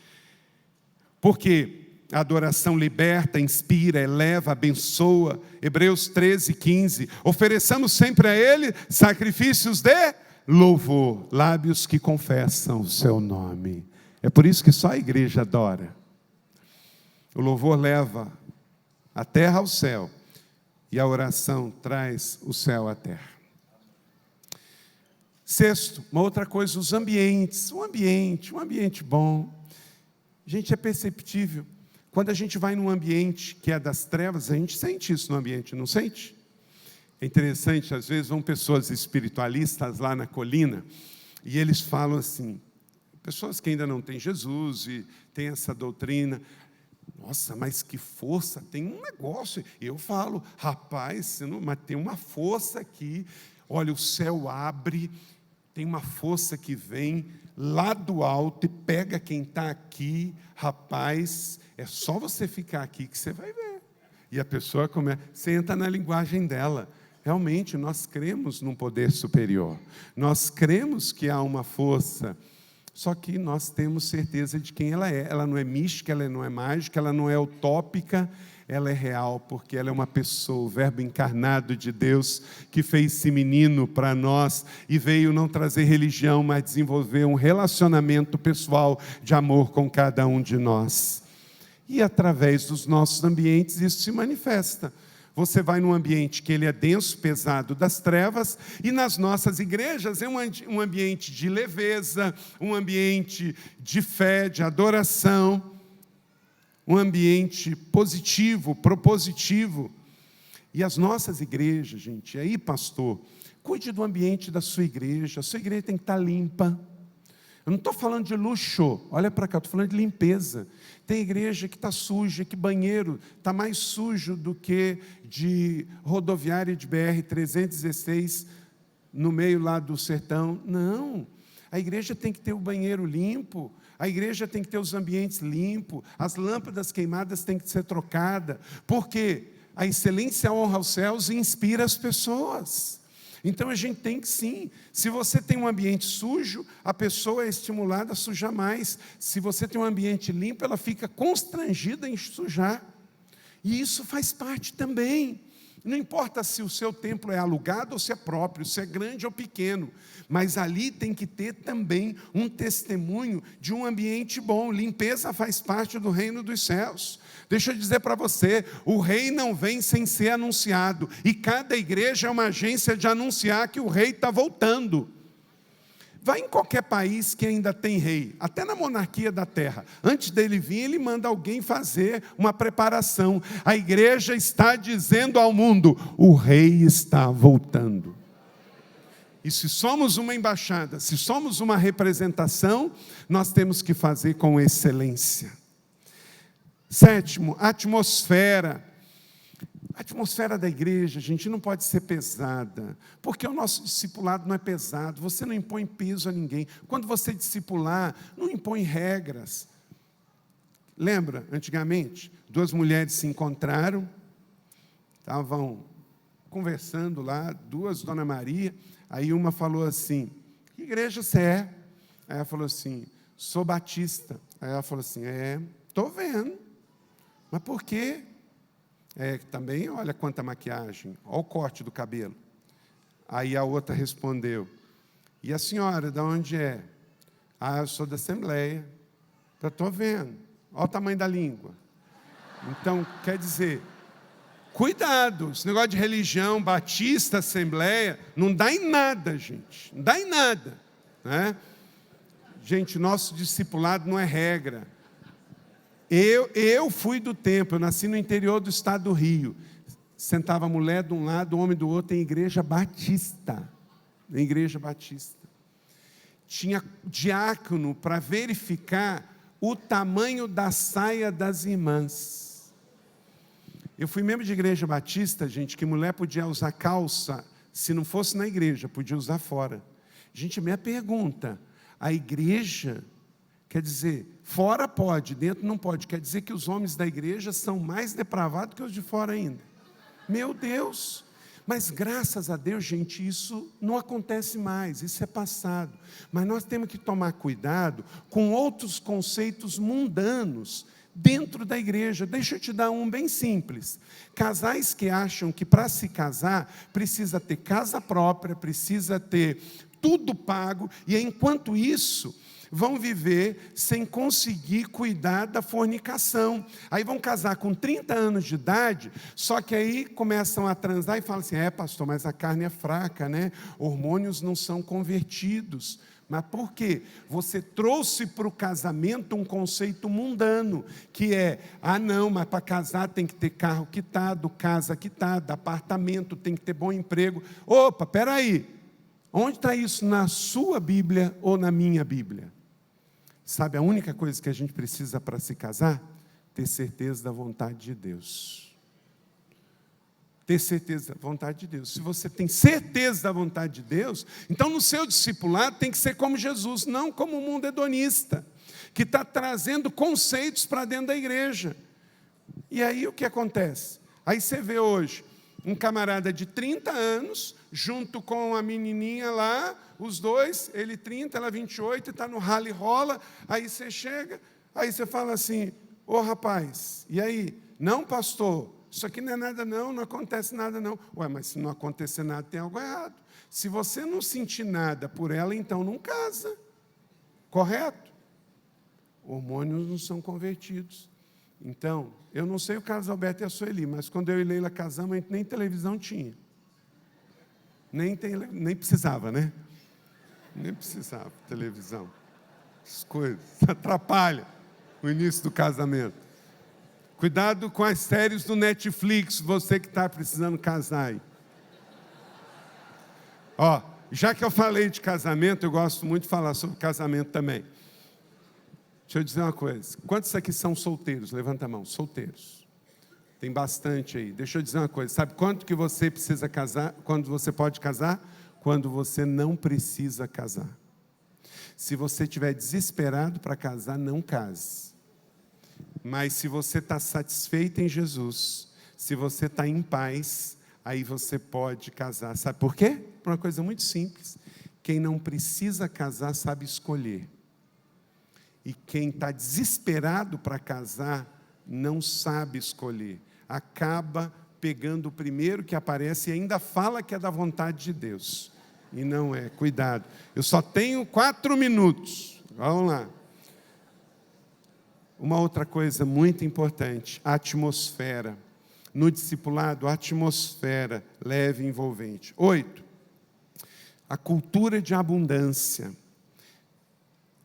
Porque a adoração liberta, inspira, eleva, abençoa. Hebreus 13:15. Ofereçamos sempre a Ele sacrifícios de louvor, lábios que confessam o seu nome. É por isso que só a igreja adora. O louvor leva a terra ao céu, e a oração traz o céu à terra. Sexto, uma outra coisa, os ambientes. Um ambiente bom. Gente, é perceptível. Quando a gente vai num ambiente que é das trevas, a gente sente isso no ambiente, não sente? É interessante, às vezes vão pessoas espiritualistas lá na colina, e eles falam assim, pessoas que ainda não têm Jesus e têm essa doutrina, nossa, mas que força, tem um negócio. Eu falo, rapaz, mas tem uma força aqui, olha, o céu abre, tem uma força que vem lá do alto e pega quem está aqui, rapaz, é só você ficar aqui que você vai ver. E a pessoa começa, você entra na linguagem dela. Realmente, nós cremos num poder superior. Nós cremos que há uma força, só que nós temos certeza de quem ela é. Ela não é mística, ela não é mágica, ela não é utópica, ela é real, porque ela é uma pessoa, o verbo encarnado de Deus, que fez-se menino para nós e veio não trazer religião, mas desenvolver um relacionamento pessoal de amor com cada um de nós. E através dos nossos ambientes isso se manifesta. Você vai num ambiente que ele é denso, pesado, das trevas, e nas nossas igrejas é um ambiente de leveza, um ambiente de fé, de adoração, um ambiente positivo, propositivo. E as nossas igrejas, gente, aí, pastor, cuide do ambiente da sua igreja. A sua igreja tem que estar limpa. Eu não estou falando de luxo, olha para cá, estou falando de limpeza. Tem igreja que está suja, que banheiro está mais sujo do que de rodoviária de BR-316, no meio lá do sertão. Não, a igreja tem que ter o banheiro limpo, a igreja tem que ter os ambientes limpos, as lâmpadas queimadas têm que ser trocadas, porque a excelência honra aos céus e inspira as pessoas. Então a gente tem que sim, se você tem um ambiente sujo, a pessoa é estimulada a sujar mais. Se você tem um ambiente limpo, ela fica constrangida em sujar. E isso faz parte também. Não importa se o seu templo é alugado ou se é próprio, se é grande ou pequeno, mas ali tem que ter também um testemunho de um ambiente bom. Limpeza faz parte do reino dos céus. Deixa eu dizer para você, o rei não vem sem ser anunciado, e cada igreja é uma agência de anunciar que o rei está voltando. Vai em qualquer país que ainda tem rei, até na monarquia da terra, antes dele vir, ele manda alguém fazer uma preparação. A igreja está dizendo ao mundo, o rei está voltando. E se somos uma embaixada, se somos uma representação, nós temos que fazer com excelência. Sétimo, atmosfera. A atmosfera da igreja, gente, não pode ser pesada, porque o nosso discipulado não é pesado, você não impõe peso a ninguém. Quando você discipular, não impõe regras. Lembra, antigamente, 2 mulheres se encontraram, estavam conversando lá, 2, Dona Maria, aí uma falou assim, que igreja você é? Aí ela falou assim, sou batista. Aí ela falou assim, estou vendo, mas por quê? Também, olha quanta maquiagem, olha o corte do cabelo. Aí a outra respondeu, e a senhora, de onde é? Eu sou da Assembleia. Estou vendo, olha o tamanho da língua. Então, quer dizer, cuidado, esse negócio de religião, batista, Assembleia, não dá em nada, gente, não dá em nada, né? Gente, nosso discipulado não é regra. Eu fui do tempo, eu nasci no interior do estado do Rio. Sentava a mulher de um lado, o homem do outro, em igreja batista. Em igreja batista. Tinha diácono para verificar o tamanho da saia das irmãs. Eu fui membro de igreja batista, gente, que mulher podia usar calça, se não fosse na igreja, podia usar fora. Gente, minha pergunta, a igreja... Quer dizer, fora pode, dentro não pode. Quer dizer que os homens da igreja são mais depravados que os de fora ainda. Meu Deus! Mas graças a Deus, gente, isso não acontece mais, isso é passado. Mas nós temos que tomar cuidado com outros conceitos mundanos dentro da igreja. Deixa eu te dar um bem simples. Casais que acham que para se casar precisa ter casa própria, precisa ter tudo pago, e enquanto isso... vão viver sem conseguir cuidar da fornicação. Aí vão casar com 30 anos de idade, só que aí começam a transar e falam assim, pastor, mas a carne é fraca, né? Hormônios não são convertidos. Mas por quê? Você trouxe para o casamento um conceito mundano, que é, não, mas para casar tem que ter carro quitado, casa quitada, apartamento, tem que ter bom emprego. Opa, peraí, onde está isso na sua Bíblia ou na minha Bíblia? Sabe, a única coisa que a gente precisa para se casar? Ter certeza da vontade de Deus. Ter certeza da vontade de Deus. Se você tem certeza da vontade de Deus, então no seu discipulado tem que ser como Jesus, não como o mundo hedonista, que está trazendo conceitos para dentro da igreja. E aí o que acontece? Aí você vê hoje um camarada de 30 anos, junto com a menininha lá, os dois, ele 30, ela 28, está no rally rola, aí você chega, aí você fala assim, ô rapaz, e aí? Não, pastor, isso aqui não é nada não, não acontece nada não. Ué, mas se não acontecer nada, tem algo errado. Se você não sentir nada por ela, então não casa, correto? Hormônios não são convertidos. Então, eu não sei o Carlos Alberto e a Sueli, mas quando eu e Leila casamos, a gente nem televisão tinha. Nem precisava, né? Nem precisava de televisão. As coisas atrapalham o início do casamento. Cuidado com as séries do Netflix, você que está precisando casar aí. Já que eu falei de casamento, eu gosto muito de falar sobre casamento também. Deixa eu dizer uma coisa. Quantos aqui são solteiros? Levanta a mão. Solteiros. Tem bastante aí. Deixa eu dizer uma coisa. Sabe quanto que você precisa casar? Quando você pode casar? Quando você não precisa casar. Se você estiver desesperado para casar, não case. Mas se você está satisfeito em Jesus, se você está em paz, aí você pode casar. Sabe por quê? Por uma coisa muito simples. Quem não precisa casar sabe escolher. E quem está desesperado para casar não sabe escolher. Acaba pegando o primeiro que aparece e ainda fala que é da vontade de Deus. E não é. Cuidado. Eu só tenho 4 minutos. Vamos lá. Uma outra coisa muito importante, a atmosfera. No discipulado, a atmosfera leve e envolvente. 8. A cultura de abundância.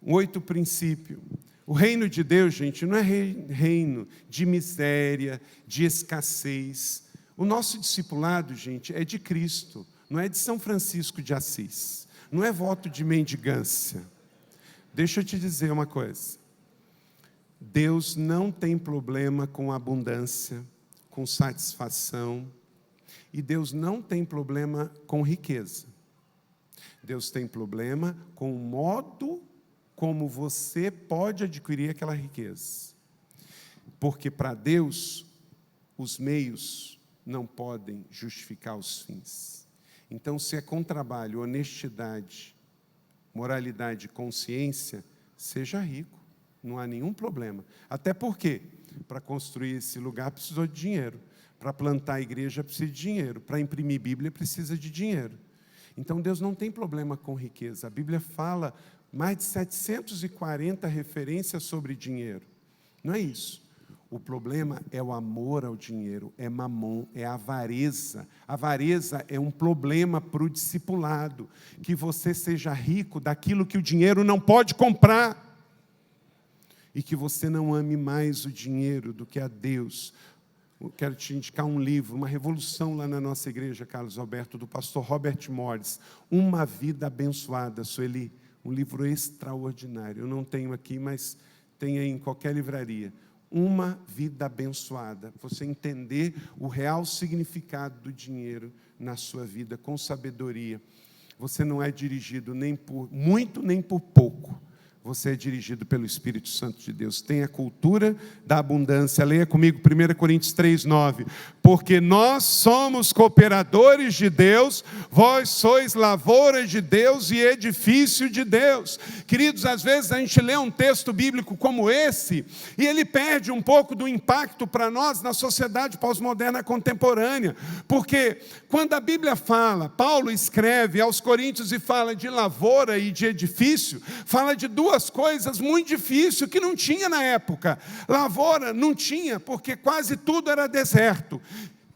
8 princípio. O reino de Deus, gente, não é reino de miséria, de escassez. O nosso discipulado, gente, é de Cristo, não é de São Francisco de Assis. Não é voto de mendigância. Deixa eu te dizer uma coisa. Deus não tem problema com abundância, com satisfação. E Deus não tem problema com riqueza. Deus tem problema com o modo como você pode adquirir aquela riqueza. Porque para Deus, os meios não podem justificar os fins. Então, se é com trabalho, honestidade, moralidade e consciência, seja rico, não há nenhum problema. Até porque, para construir esse lugar precisou de dinheiro, para plantar a igreja precisa de dinheiro, para imprimir Bíblia precisa de dinheiro. Então, Deus não tem problema com riqueza. A Bíblia fala mais de 740 referências sobre dinheiro. Não é isso. O problema é o amor ao dinheiro, é mamon, é a avareza. A avareza é um problema para o discipulado, que você seja rico daquilo que o dinheiro não pode comprar. E que você não ame mais o dinheiro do que a Deus. Eu quero te indicar um livro, uma revolução lá na nossa igreja, Carlos Alberto, do pastor Robert Morris, Uma Vida Abençoada, Sueli, um livro extraordinário. Eu não tenho aqui, mas tem aí em qualquer livraria. Uma vida abençoada, você entender o real significado do dinheiro na sua vida, com sabedoria. Você não é dirigido nem por muito, nem por pouco. Você é dirigido pelo Espírito Santo de Deus. Tem a cultura da abundância. Leia comigo 1 Coríntios 3:9. Porque nós somos cooperadores de Deus, vós sois lavoura de Deus e edifício de Deus. Queridos, às vezes a gente lê um texto bíblico como esse, e ele perde um pouco do impacto para nós na sociedade pós-moderna contemporânea. Porque quando a Bíblia fala, Paulo escreve aos Coríntios e fala de lavoura e de edifício, fala de duas coisas muito difíceis que não tinha na época. Lavoura não tinha, porque quase tudo era deserto.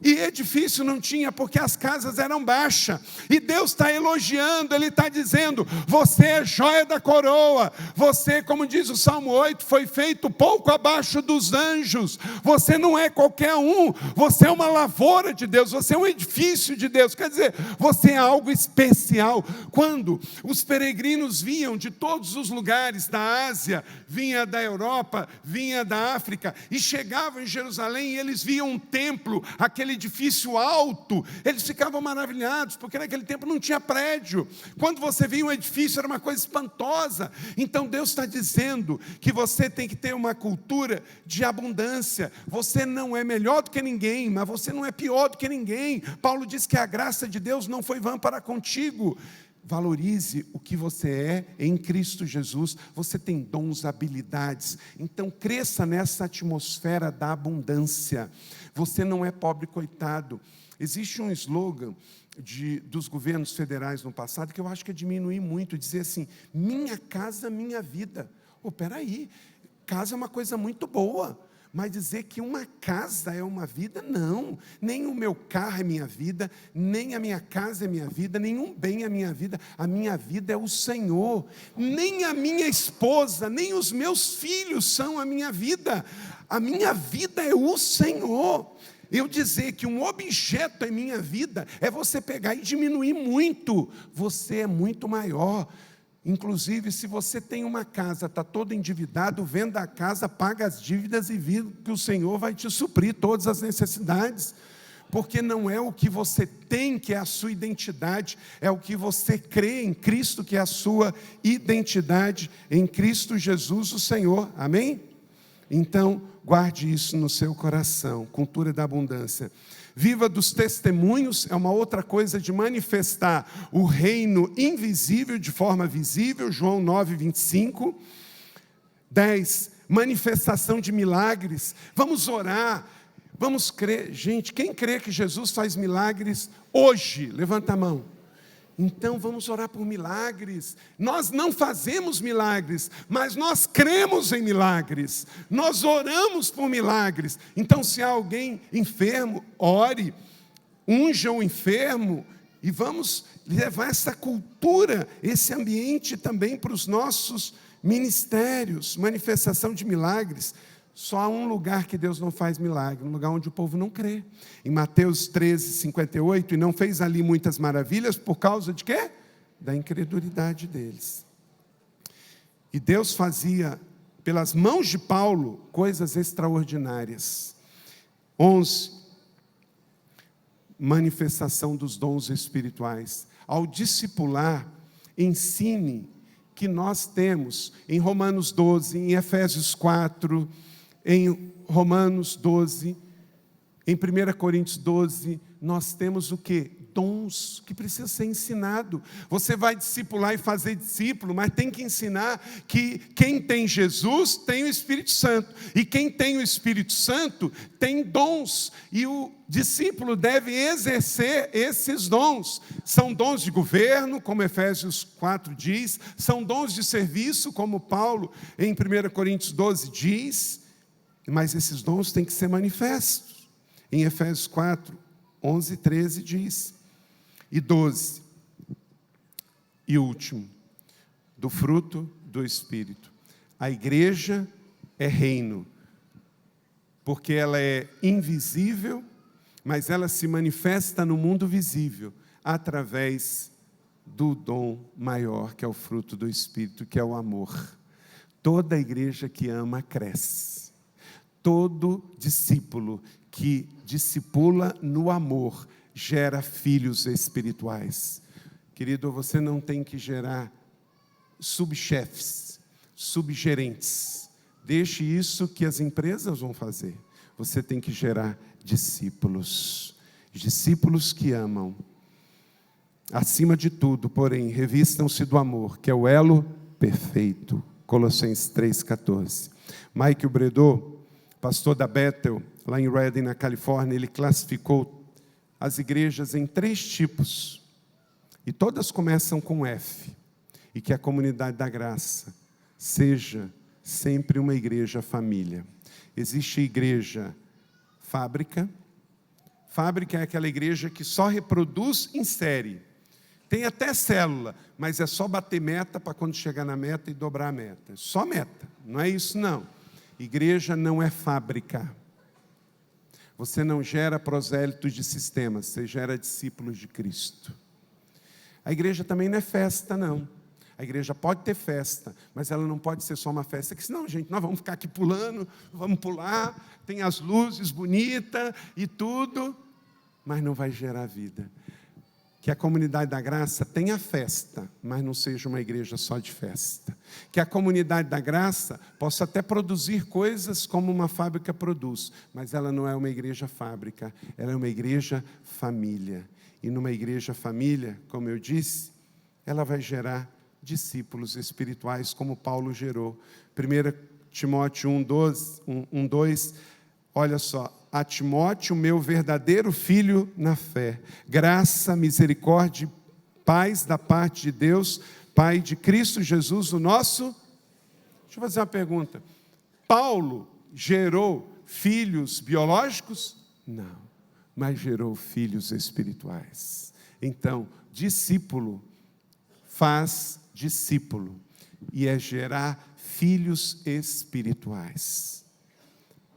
E edifício não tinha, porque as casas eram baixas. E Deus está elogiando, Ele está dizendo, você é joia da coroa. Você, como diz o Salmo 8, foi feito pouco abaixo dos anjos. Você não é qualquer um. Você é uma lavoura de Deus, você é um edifício de Deus. Quer dizer, você é algo especial. Quando os peregrinos vinham de todos os lugares da Ásia, vinha da Europa, vinha da África, e chegavam em Jerusalém, e eles viam um templo, aquele edifício alto, eles ficavam maravilhados, porque naquele tempo não tinha prédio. Quando você via um edifício, era uma coisa espantosa. Então Deus está dizendo que você tem que ter uma cultura de abundância. Você não é melhor do que ninguém, mas você não é pior do que ninguém. Paulo diz que a graça de Deus não foi vã para contigo. Valorize o que você é em Cristo Jesus. Você tem dons, habilidades. Então cresça nessa atmosfera da abundância. Você não é pobre coitado. Existe um slogan dos governos federais no passado que eu acho que é diminuir muito, dizer assim, minha casa, minha vida. Peraí, casa é uma coisa muito boa. Mas dizer que uma casa é uma vida, não. Nem o meu carro é minha vida, nem a minha casa é minha vida, nenhum bem é minha vida. A minha vida é o Senhor. Nem a minha esposa, nem os meus filhos são a minha vida. A minha vida é o Senhor. Eu dizer que um objeto é minha vida é você pegar e diminuir muito. Você é muito maior. Inclusive, se você tem uma casa, está todo endividado, venda a casa, paga as dívidas e vê que o Senhor vai te suprir todas as necessidades. Porque não é o que você tem que é a sua identidade, é o que você crê em Cristo que é a sua identidade, em Cristo Jesus o Senhor. Amém? Então, guarde isso no seu coração, cultura da abundância. Viva dos testemunhos é uma outra coisa de manifestar o reino invisível de forma visível, João 9:25. 10, manifestação de milagres. Vamos orar, vamos crer. Gente, quem crê que Jesus faz milagres hoje? Levanta a mão. Então vamos orar por milagres. Nós não fazemos milagres, mas nós cremos em milagres. Nós oramos por milagres. Então se há alguém enfermo, ore, unja o enfermo e vamos levar essa cultura, esse ambiente também para os nossos ministérios, manifestação de milagres. Só há um lugar que Deus não faz milagre, um lugar onde o povo não crê. Em Mateus 13:58, e não fez ali muitas maravilhas, por causa de quê? Da incredulidade deles. E Deus fazia, pelas mãos de Paulo, coisas extraordinárias. 11, manifestação dos dons espirituais. Ao discipular, ensine que nós temos em Romanos 12, em Efésios 4, em Romanos 12, em 1 Coríntios 12, nós temos o quê? Dons que precisam ser ensinado. Você vai discipular e fazer discípulo, mas tem que ensinar que quem tem Jesus tem o Espírito Santo. E quem tem o Espírito Santo tem dons. E o discípulo deve exercer esses dons. São dons de governo, como Efésios 4 diz. São dons de serviço, como Paulo em 1 Coríntios 12 diz. Mas esses dons têm que ser manifestos. Em Efésios 4, 11, 13 diz. E 12, e último, do fruto do Espírito. A igreja é reino, porque ela é invisível, mas ela se manifesta no mundo visível, através do dom maior, que é o fruto do Espírito, que é o amor. Toda igreja que ama, cresce. Todo discípulo que discipula no amor, gera filhos espirituais. Querido, você não tem que gerar subchefes, subgerentes. Deixe isso que as empresas vão fazer. Você tem que gerar discípulos. Discípulos que amam. Acima de tudo, porém, revistam-se do amor, que é o elo perfeito. Colossenses 3,14. Mike Bredot, pastor da Bethel, lá em Redding, na Califórnia, ele classificou as igrejas em 3 tipos, e todas começam com F, e que a comunidade da graça seja sempre uma igreja família. Existe a igreja fábrica. Fábrica é aquela igreja que só reproduz em série, tem até célula, mas é só bater meta para quando chegar na meta e dobrar a meta, só meta, não é isso não. Igreja não é fábrica. Você não gera prosélitos de sistemas, você gera discípulos de Cristo. A igreja também não é festa, não. A igreja pode ter festa, mas ela não pode ser só uma festa, que senão, gente, nós vamos ficar aqui pulando, vamos pular, tem as luzes bonitas e tudo, mas não vai gerar vida. Que a comunidade da graça tenha festa, mas não seja uma igreja só de festa. Que a comunidade da graça possa até produzir coisas como uma fábrica produz, mas ela não é uma igreja fábrica, ela é uma igreja família. E numa igreja família, como eu disse, ela vai gerar discípulos espirituais, como Paulo gerou. 1 Timóteo 1:2, olha só. A Timóteo, meu verdadeiro filho na fé, graça, misericórdia, paz da parte de Deus, Pai de Cristo Jesus, o nosso... Deixa eu fazer uma pergunta. Paulo gerou filhos biológicos? Não, mas gerou filhos espirituais. Então, discípulo faz discípulo, e é gerar filhos espirituais.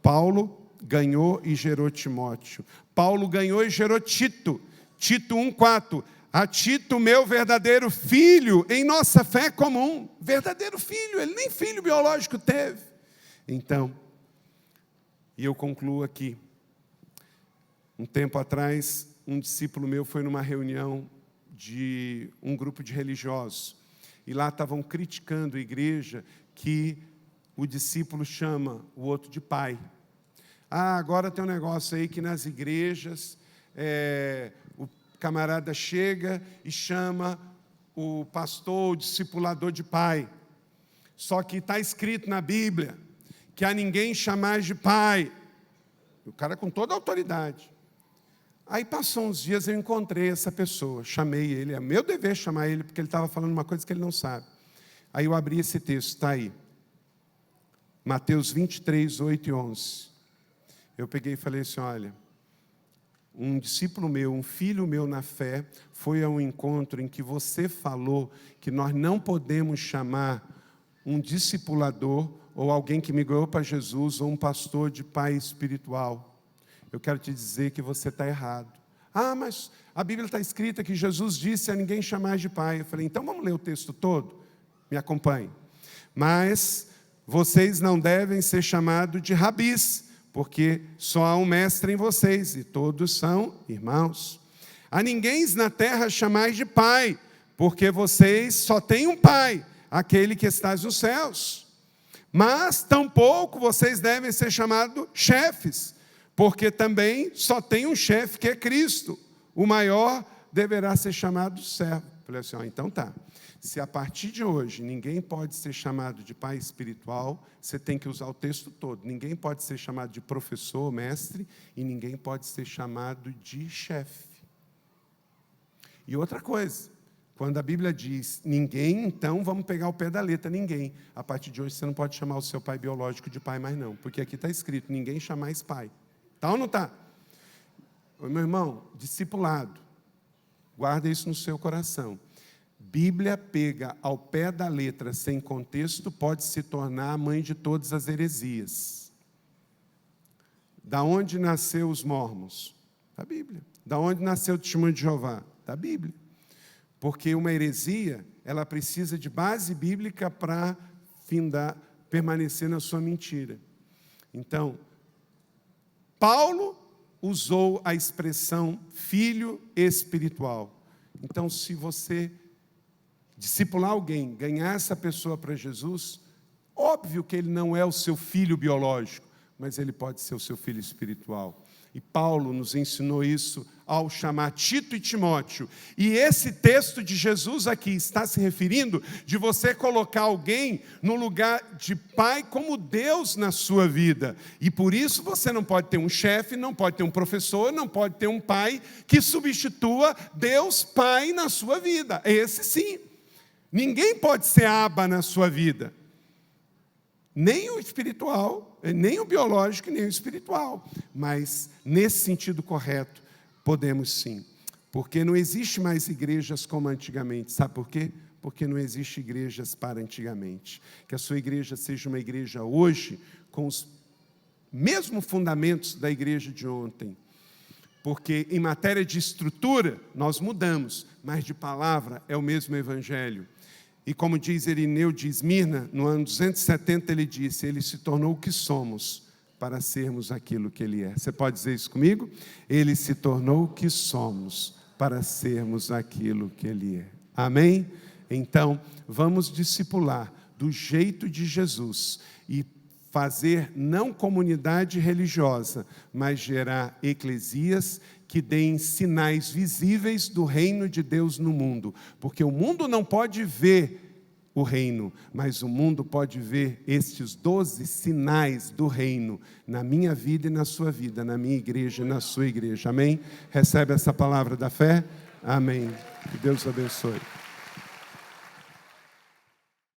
Paulo ganhou e gerou Timóteo. Paulo ganhou e gerou Tito. Tito 1:4. A Tito, meu verdadeiro filho, em nossa fé comum. Verdadeiro filho, ele nem filho biológico teve. Então, e eu concluo aqui. Um tempo atrás, um discípulo meu foi numa reunião de um grupo de religiosos. E lá estavam criticando a igreja que o discípulo chama o outro de pai. Agora tem um negócio aí que nas igrejas, o camarada chega e chama o pastor, o discipulador de pai. Só que está escrito na Bíblia que a ninguém chamar de pai. O cara com toda a autoridade. Aí passou uns dias, eu encontrei essa pessoa, chamei ele, é meu dever chamar ele, porque ele estava falando uma coisa que ele não sabe. Aí eu abri esse texto, está aí. Mateus 23, 8 e 11. Eu peguei e falei assim, olha, um discípulo meu, um filho meu na fé, foi a um encontro em que você falou que nós não podemos chamar um discipulador ou alguém que migrou para Jesus ou um pastor de pai espiritual. Eu quero te dizer que você está errado. Mas a Bíblia está escrita que Jesus disse a ninguém chamar de pai. Eu falei, então vamos ler o texto todo? Me acompanhe. Mas vocês não devem ser chamados de rabis, porque só há um mestre em vocês, e todos são irmãos. A ninguém na terra chamais de pai, porque vocês só têm um pai, aquele que está nos céus. Mas tampouco vocês devem ser chamados chefes, porque também só tem um chefe, que é Cristo. O maior deverá ser chamado servo. Falei assim, então tá. Se a partir de hoje ninguém pode ser chamado de pai espiritual, você tem que usar o texto todo. Ninguém pode ser chamado de professor, mestre, e ninguém pode ser chamado de chefe. E outra coisa, quando a Bíblia diz ninguém, então vamos pegar o pé da letra, ninguém. A partir de hoje você não pode chamar o seu pai biológico de pai mais não, porque aqui está escrito, ninguém chamais pai. Está ou não está? Meu irmão, discipulado, guarda isso no seu coração. Bíblia pega ao pé da letra, sem contexto, pode se tornar a mãe de todas as heresias. Da onde nasceu os mormons? Da Bíblia. Da onde nasceu o testemunho de Jeová? Da Bíblia. Porque uma heresia, ela precisa de base bíblica para permanecer na sua mentira. Então, Paulo usou a expressão filho espiritual. Então, se você discipular alguém, ganhar essa pessoa para Jesus, óbvio que ele não é o seu filho biológico, mas ele pode ser o seu filho espiritual. E Paulo nos ensinou isso ao chamar Tito e Timóteo. E esse texto de Jesus aqui está se referindo de você colocar alguém no lugar de pai como Deus na sua vida. E por isso você não pode ter um chefe, não pode ter um professor, não pode ter um pai que substitua Deus Pai na sua vida. Esse sim. Ninguém pode ser aba na sua vida. Nem o espiritual, nem o biológico, nem o espiritual. Mas, nesse sentido correto, podemos sim. Porque não existe mais igrejas como antigamente. Sabe por quê? Porque não existe igrejas para antigamente. Que a sua igreja seja uma igreja hoje, com os mesmos fundamentos da igreja de ontem. Porque, em matéria de estrutura, nós mudamos, mas de palavra é o mesmo evangelho. E como diz Irineu de Esmirna, no ano 270 ele disse, ele se tornou o que somos para sermos aquilo que ele é. Você pode dizer isso comigo? Ele se tornou o que somos para sermos aquilo que ele é. Amém? Então, vamos discipular do jeito de Jesus e fazer não comunidade religiosa, mas gerar eclesias que deem sinais visíveis do reino de Deus no mundo. Porque o mundo não pode ver o reino, mas o mundo pode ver estes 12 sinais do reino na minha vida e na sua vida, na minha igreja e na sua igreja. Amém? Recebe essa palavra da fé? Amém. Que Deus abençoe.